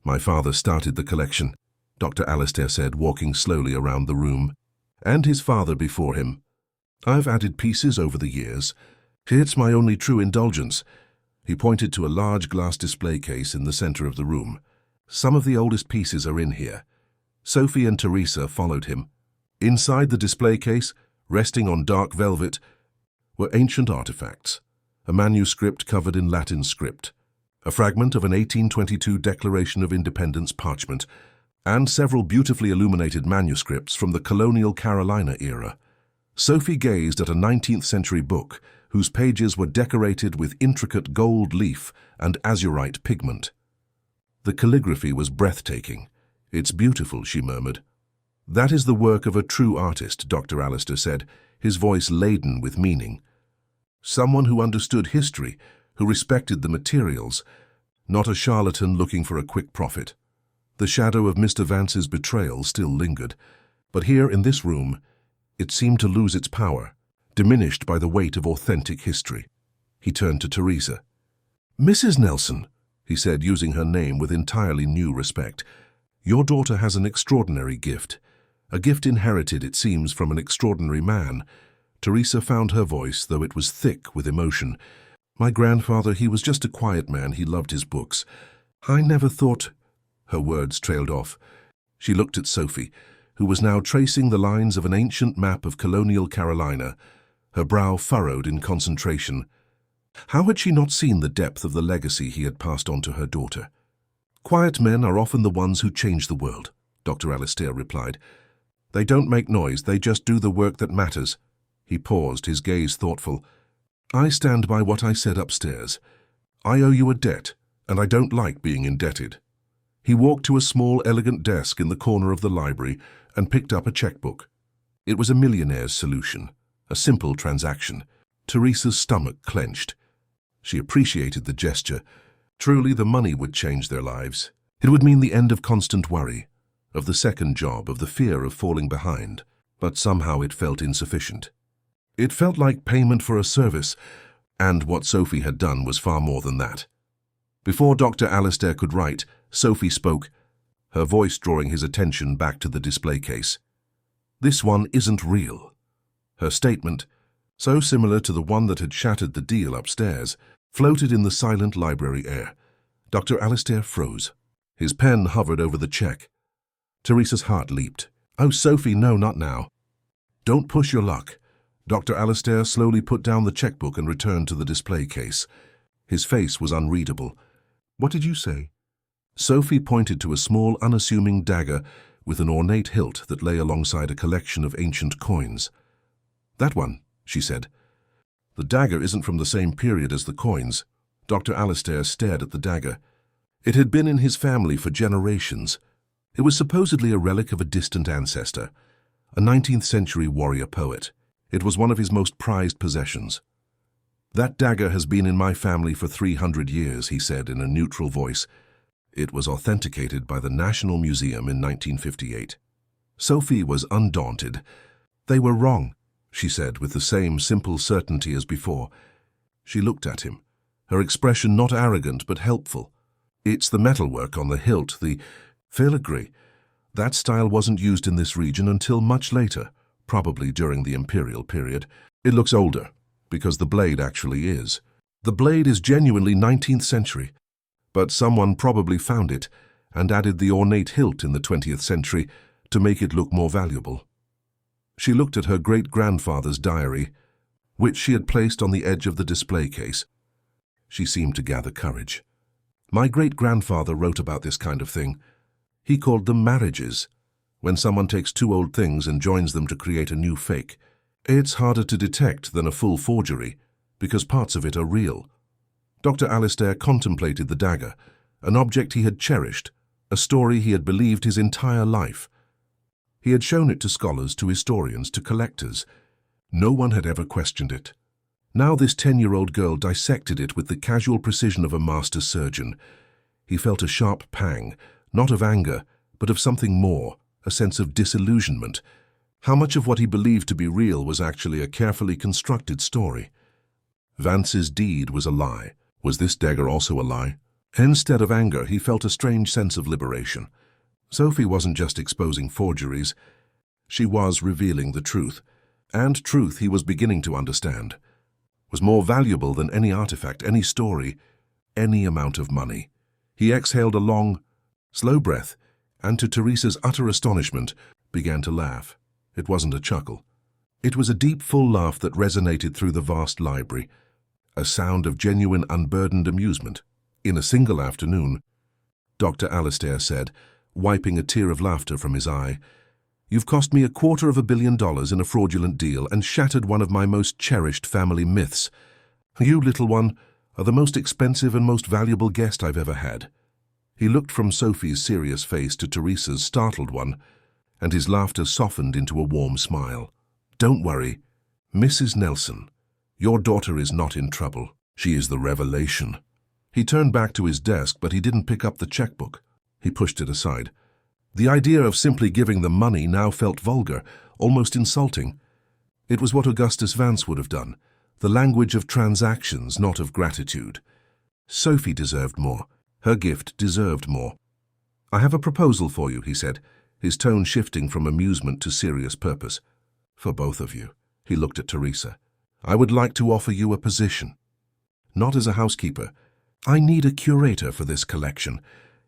"My father started the collection," Dr. Alistair said, walking slowly around the room, "and his father before him. I've added pieces over the years. It's my only true indulgence." He pointed to a large glass display case in the center of the room. "Some of the oldest pieces are in here." Sophie and Teresa followed him. Inside the display case, resting on dark velvet, were ancient artifacts, a manuscript covered in Latin script, a fragment of an 1822 Declaration of Independence parchment, and several beautifully illuminated manuscripts from the colonial Carolina era. Sophie gazed at a 19th century book whose pages were decorated with intricate gold leaf and azurite pigment. The calligraphy was breathtaking. "It's beautiful," she murmured. "That is the work of a true artist," Dr. Alistair said, his voice laden with meaning. "Someone who understood history, who respected the materials, not a charlatan looking for a quick profit." The shadow of Mr. Vance's betrayal still lingered, but here in this room, it seemed to lose its power, diminished by the weight of authentic history. He turned to Teresa. "Mrs. Nelson," he said, using her name with entirely new respect, "your daughter has an extraordinary gift, a gift inherited, it seems, from an extraordinary man." Teresa found her voice, though it was thick with emotion. "My grandfather, he was just a quiet man. He loved his books. I never thought—" Her words trailed off. She looked at Sophie, who was now tracing the lines of an ancient map of colonial Carolina, her brow furrowed in concentration. How had she not seen the depth of the legacy he had passed on to her daughter? "Quiet men are often the ones who change the world," Dr. Alistair replied. "They don't make noise, they just do the work that matters." He paused, his gaze thoughtful. "I stand by what I said upstairs. I owe you a debt, and I don't like being indebted." He walked to a small, elegant desk in the corner of the library and picked up a checkbook. It was a millionaire's solution, a simple transaction. Teresa's stomach clenched. She appreciated the gesture. Truly, the money would change their lives. It would mean the end of constant worry, of the second job, of the fear of falling behind. But somehow it felt insufficient. It felt like payment for a service, and what Sophie had done was far more than that. Before Dr. Alistair could write, Sophie spoke, her voice drawing his attention back to the display case. "This one isn't real." Her statement, so similar to the one that had shattered the deal upstairs, floated in the silent library air. Dr. Alistair froze. His pen hovered over the check. Teresa's heart leaped. "Oh, Sophie, no, not now." "Don't push your luck." Dr. Alistair slowly put down the checkbook and returned to the display case. His face was unreadable. "What did you say?" Sophie pointed to a small, unassuming dagger with an ornate hilt that lay alongside a collection of ancient coins. "That one," she said. "The dagger isn't from the same period as the coins." Dr. Alistair stared at the dagger. It had been in his family for generations. It was supposedly a relic of a distant ancestor, a 19th-century warrior poet. It was one of his most prized possessions. "That dagger has been in my family for 300 years, he said in a neutral voice. It was authenticated by the National Museum in 1958. Sophie was undaunted. "They were wrong," she said with the same simple certainty as before. She looked at him, her expression not arrogant but helpful. "It's the metalwork on the hilt, the filigree. That style wasn't used in this region until much later, probably during the imperial period. It looks older, because the blade actually is. The blade is genuinely 19th century, but someone probably found it and added the ornate hilt in the 20th century to make it look more valuable." She looked at her great-grandfather's diary, which she had placed on the edge of the display case. She seemed to gather courage. "My great-grandfather wrote about this kind of thing. He called them marriages, when someone takes two old things and joins them to create a new fake. It's harder to detect than a full forgery, because parts of it are real." Dr. Alistair contemplated the dagger, an object he had cherished, a story he had believed his entire life. He had shown it to scholars, to historians, to collectors. No one had ever questioned it. Now this 10-year-old girl dissected it with the casual precision of a master surgeon. He felt a sharp pang, not of anger, but of something more, a sense of disillusionment. How much of what he believed to be real was actually a carefully constructed story? Vance's deed was a lie. Was this dagger also a lie? Instead of anger, he felt a strange sense of liberation. Sophie wasn't just exposing forgeries. She was revealing the truth. And truth, he was beginning to understand, was more valuable than any artifact, any story, any amount of money. He exhaled a long, slow breath, and to Teresa's utter astonishment, began to laugh. It wasn't a chuckle. It was a deep, full laugh that resonated through the vast library, a sound of genuine, unburdened amusement. In a single afternoon, Dr. Alistair said, wiping a tear of laughter from his eye, "You've cost me $250 million in a fraudulent deal and shattered one of my most cherished family myths. You, little one, are the most expensive and most valuable guest I've ever had." He looked from Sophie's serious face to Teresa's startled one, and his laughter softened into a warm smile. "Don't worry, Mrs. Nelson. Your daughter is not in trouble. She is the revelation." He turned back to his desk, but he didn't pick up the checkbook. He pushed it aside. The idea of simply giving them money now felt vulgar, almost insulting. It was what Augustus Vance would have done, the language of transactions, not of gratitude. Sophie deserved more. Her gift deserved more. "I have a proposal for you," he said, his tone shifting from amusement to serious purpose. "For both of you." He looked at Teresa. "I would like to offer you a position. Not as a housekeeper. I need a curator for this collection,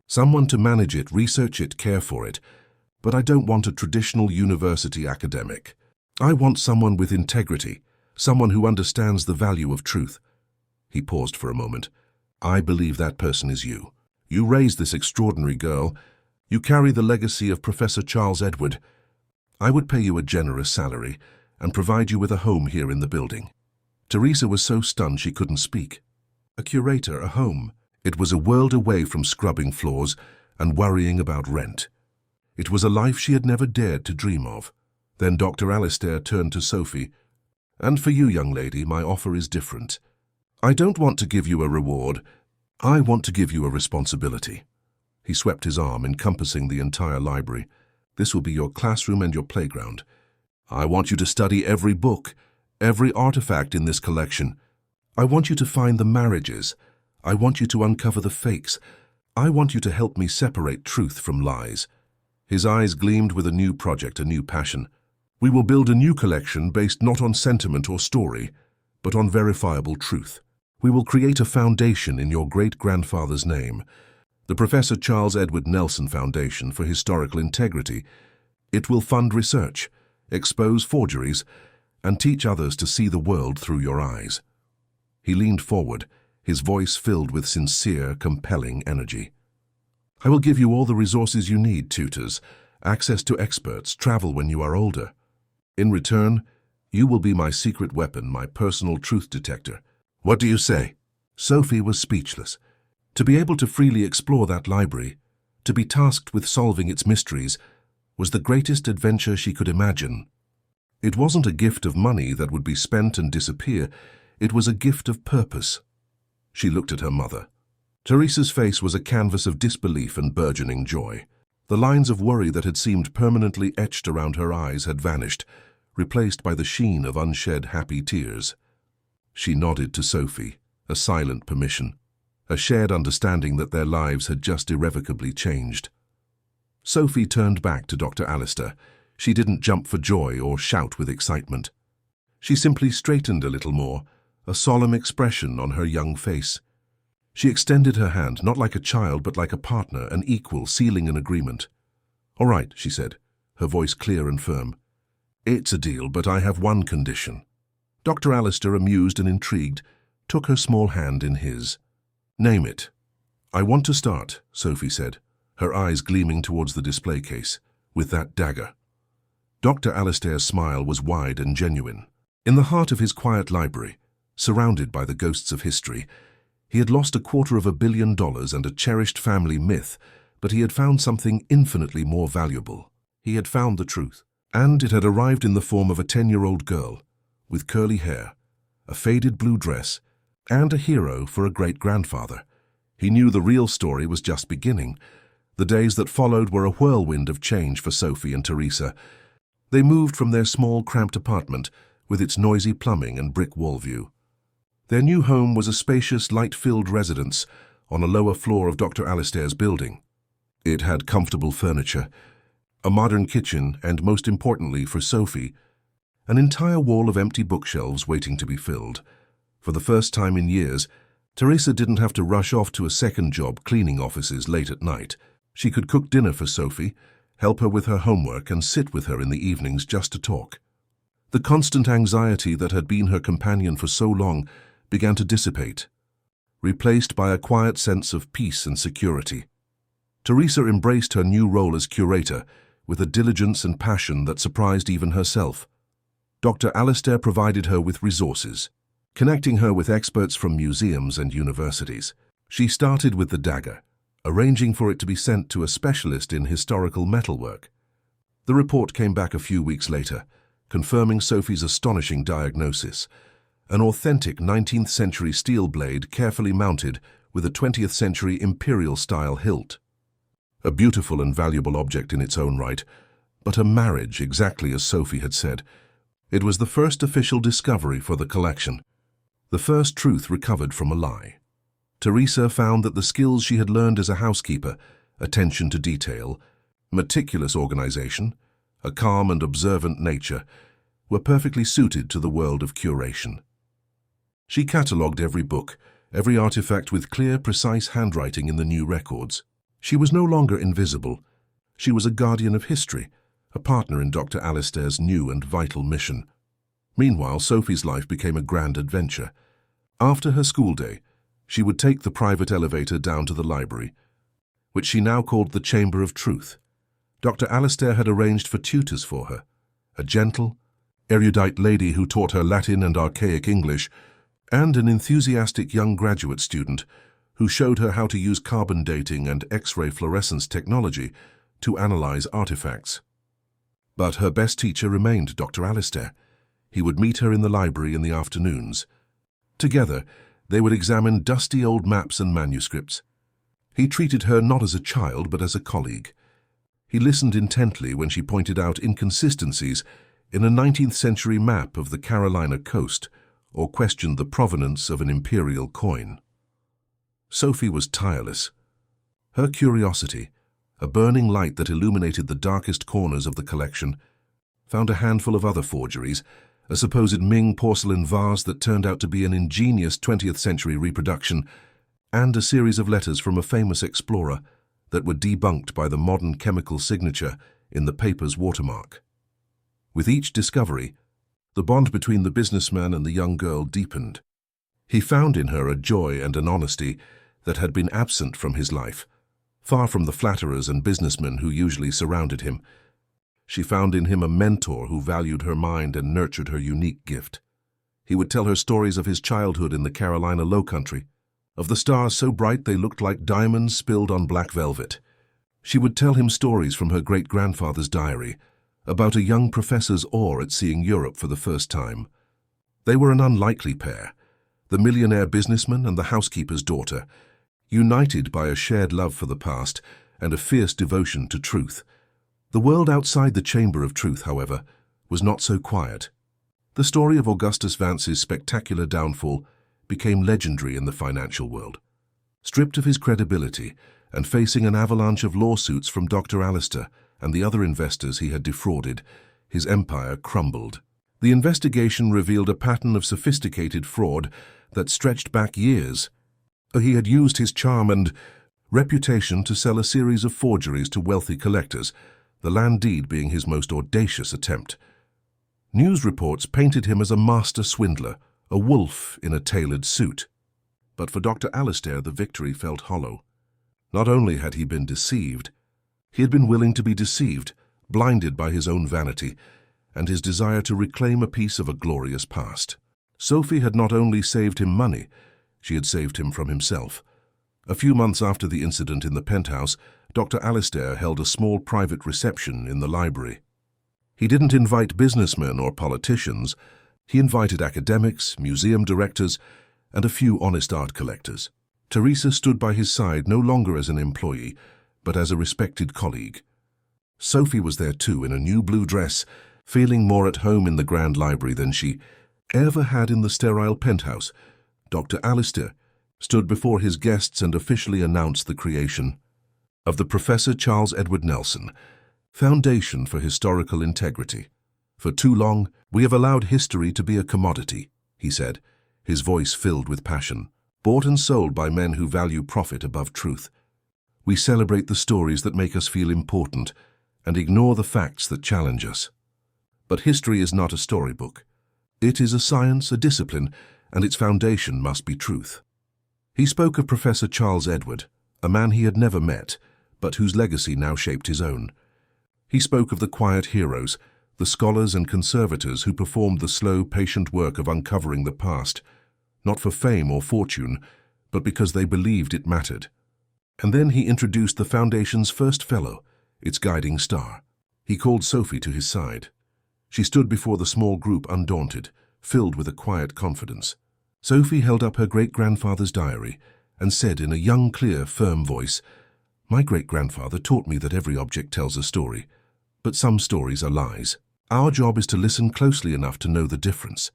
someone to manage it, research it, care for it. But I don't want a traditional university academic. I want someone with integrity, someone who understands the value of truth." He paused for a moment. "I believe that person is you. You raised this extraordinary girl. You carry the legacy of Professor Charles Edward. I would pay you a generous salary and provide you with a home here in the building." Teresa was so stunned she couldn't speak. A curator, a home. It was a world away from scrubbing floors and worrying about rent. It was a life she had never dared to dream of. Then Dr. Alistair turned to Sophie. "And for you, young lady, my offer is different. I don't want to give you a reward. I want to give you a responsibility." He swept his arm, encompassing the entire library. "This will be your classroom and your playground. I want you to study every book, every artifact in this collection. I want you to find the marriages. I want you to uncover the fakes. I want you to help me separate truth from lies." His eyes gleamed with a new project, a new passion. "We will build a new collection based not on sentiment or story, but on verifiable truth. We will create a foundation in your great-grandfather's name, the Professor Charles Edward Nelson Foundation for Historical Integrity. It will fund research, expose forgeries, and teach others to see the world through your eyes." He leaned forward, his voice filled with sincere, compelling energy. "I will give you all the resources you need, tutors, access to experts, travel when you are older. In return, you will be my secret weapon, my personal truth detector. What do you say?" Sophie was speechless. To be able to freely explore that library, to be tasked with solving its mysteries, was the greatest adventure she could imagine. It wasn't a gift of money that would be spent and disappear. It was a gift of purpose. She looked at her mother. Teresa's face was a canvas of disbelief and burgeoning joy. The lines of worry that had seemed permanently etched around her eyes had vanished, replaced by the sheen of unshed happy tears. She nodded to Sophie, a silent permission, a shared understanding that their lives had just irrevocably changed. Sophie turned back to Dr. Alistair. She didn't jump for joy or shout with excitement. She simply straightened a little more, a solemn expression on her young face. She extended her hand, not like a child, but like a partner, an equal, sealing an agreement. "All right," she said, her voice clear and firm. "It's a deal, but I have one condition." Dr. Alistair, amused and intrigued, took her small hand in his. "Name it." "I want to start," Sophie said, her eyes gleaming towards the display case, "with that dagger." Dr. Alistair's smile was wide and genuine. In the heart of his quiet library, surrounded by the ghosts of history, he had lost $250 million and a cherished family myth, but he had found something infinitely more valuable. He had found the truth, and it had arrived in the form of a 10-year-old girl, with curly hair, a faded blue dress, and a hero for a great-grandfather. He knew the real story was just beginning. The days that followed were a whirlwind of change for Sophie and Teresa. They moved from their small, cramped apartment, with its noisy plumbing and brick wall view. Their new home was a spacious, light-filled residence on a lower floor of Dr. Alistair's building. It had comfortable furniture, a modern kitchen, and most importantly for Sophie, an entire wall of empty bookshelves waiting to be filled. For the first time in years, Teresa didn't have to rush off to a second job cleaning offices late at night. She could cook dinner for Sophie, help her with her homework, and sit with her in the evenings just to talk. The constant anxiety that had been her companion for so long began to dissipate, replaced by a quiet sense of peace and security. Teresa embraced her new role as curator with a diligence and passion that surprised even herself. Dr. Alistair provided her with resources, connecting her with experts from museums and universities. She started with the dagger, arranging for it to be sent to a specialist in historical metalwork. The report came back a few weeks later, confirming Sophie's astonishing diagnosis: an authentic 19th-century steel blade carefully mounted with a 20th-century imperial-style hilt. A beautiful and valuable object in its own right, but a marriage exactly as Sophie had said. It was the first official discovery for the collection, the first truth recovered from a lie. Teresa found that the skills she had learned as a housekeeper, attention to detail, meticulous organization, a calm and observant nature, were perfectly suited to the world of curation. She catalogued every book, every artifact with clear, precise handwriting in the new records. She was no longer invisible. She was a guardian of history, a partner in Dr. Alistair's new and vital mission. Meanwhile, Sophie's life became a grand adventure. After her school day, she would take the private elevator down to the library, which she now called the Chamber of Truth. Dr. Alistair had arranged for tutors for her, a gentle, erudite lady who taught her Latin and archaic English, and an enthusiastic young graduate student who showed her how to use carbon dating and X-ray fluorescence technology to analyze artifacts. But her best teacher remained Dr. Alistair. He would meet her in the library in the afternoons. Together, they would examine dusty old maps and manuscripts. He treated her not as a child, but as a colleague. He listened intently when she pointed out inconsistencies in a 19th-century map of the Carolina coast, or questioned the provenance of an imperial coin. Sophie was tireless. Her curiosity, a burning light that illuminated the darkest corners of the collection, found a handful of other forgeries, a supposed Ming porcelain vase that turned out to be an ingenious 20th-century reproduction, and a series of letters from a famous explorer that were debunked by the modern chemical signature in the paper's watermark. With each discovery, the bond between the businessman and the young girl deepened. He found in her a joy and an honesty that had been absent from his life, far from the flatterers and businessmen who usually surrounded him. She found in him a mentor who valued her mind and nurtured her unique gift. He would tell her stories of his childhood in the Carolina Lowcountry, of the stars so bright they looked like diamonds spilled on black velvet. She would tell him stories from her great-grandfather's diary, about a young professor's awe at seeing Europe for the first time. They were an unlikely pair, the millionaire businessman and the housekeeper's daughter, united by a shared love for the past and a fierce devotion to truth. The world outside the chamber of truth, however, was not so quiet. The story of Augustus Vance's spectacular downfall became legendary in the financial world. Stripped of his credibility and facing an avalanche of lawsuits from Dr. Alistair and the other investors he had defrauded, his empire crumbled. The investigation revealed a pattern of sophisticated fraud that stretched back years. He had used his charm and reputation to sell a series of forgeries to wealthy collectors, the land deed being his most audacious attempt. News reports painted him as a master swindler, a wolf in a tailored suit. But for Dr. Alistair, the victory felt hollow. Not only had he been deceived, he had been willing to be deceived, blinded by his own vanity and his desire to reclaim a piece of a glorious past. Sophie had not only saved him money, she had saved him from himself. A few months after the incident in the penthouse, Dr. Alistair held a small private reception in the library. He didn't invite businessmen or politicians. He invited academics, museum directors, and a few honest art collectors. Teresa stood by his side no longer as an employee, but as a respected colleague. Sophie was there too, in a new blue dress, feeling more at home in the grand library than she ever had in the sterile penthouse. Dr. Alistair stood before his guests and officially announced the creation of the Professor Charles Edward Nelson Foundation for Historical Integrity. For too long, we have allowed history to be a commodity, he said, his voice filled with passion, bought and sold by men who value profit above truth. We celebrate the stories that make us feel important and ignore the facts that challenge us. But history is not a storybook. It is a science, a discipline, and its foundation must be truth. He spoke of Professor Charles Edward, a man he had never met, but whose legacy now shaped his own. He spoke of the quiet heroes, the scholars and conservators who performed the slow, patient work of uncovering the past, not for fame or fortune, but because they believed it mattered. And then he introduced the Foundation's first fellow, its guiding star. He called Sophie to his side. She stood before the small group undaunted, filled with a quiet confidence. Sophie held up her great-grandfather's diary and said in a young, clear, firm voice, "My great-grandfather taught me that every object tells a story, but some stories are lies. Our job is to listen closely enough to know the difference."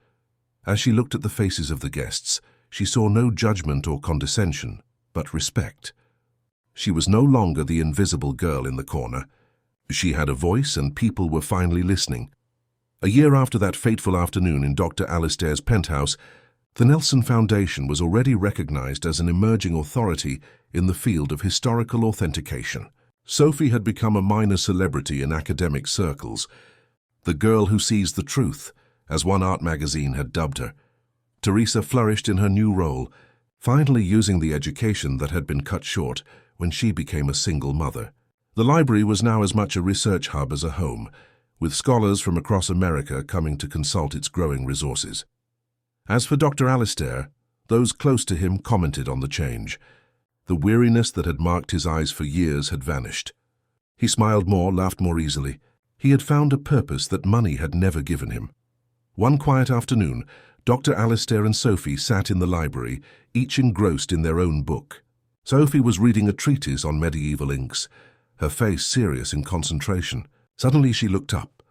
As she looked at the faces of the guests, she saw no judgment or condescension, but respect. She was no longer the invisible girl in the corner. She had a voice, and people were finally listening. A year after that fateful afternoon in Dr. Alistair's penthouse, the Nelson Foundation was already recognized as an emerging authority in the field of historical authentication. Sophie had become a minor celebrity in academic circles, the girl who sees the truth, as one art magazine had dubbed her. Teresa flourished in her new role, finally using the education that had been cut short when she became a single mother. The library was now as much a research hub as a home, with scholars from across America coming to consult its growing resources. As for Dr. Alistair, those close to him commented on the change. The weariness that had marked his eyes for years had vanished. He smiled more, laughed more easily. He had found a purpose that money had never given him. One quiet afternoon, Dr. Alistair and Sophie sat in the library, each engrossed in their own book. Sophie was reading a treatise on medieval inks, her face serious in concentration. Suddenly she looked up.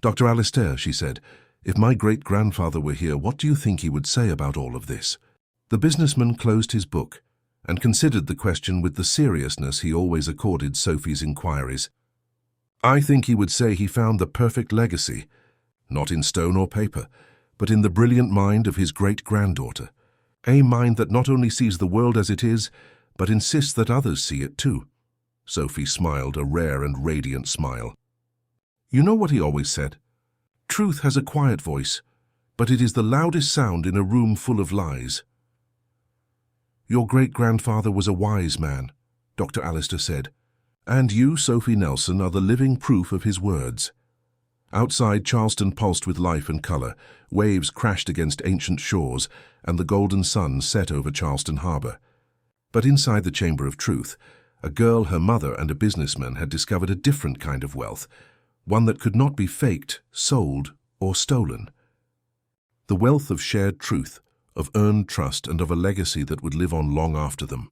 "Dr. Alistair," she said, "if my great-grandfather were here, what do you think he would say about all of this?" The businessman closed his book and considered the question with the seriousness he always accorded Sophie's inquiries. "I think he would say he found the perfect legacy, not in stone or paper, but in the brilliant mind of his great-granddaughter, a mind that not only sees the world as it is, but insists that others see it too." Sophie smiled, a rare and radiant smile. "You know what he always said? Truth has a quiet voice, but it is the loudest sound in a room full of lies. Your great-grandfather was a wise man, Dr. Alistair said. And you, Sophie Nelson, are the living proof of his words. Outside, Charleston pulsed with life and colour. Waves crashed against ancient shores, and the golden sun set over Charleston Harbour. But inside the Chamber of Truth, a girl, her mother, and a businessman had discovered a different kind of wealth, one that could not be faked, sold, or stolen. The wealth of shared truth, of earned trust, and of a legacy that would live on long after them.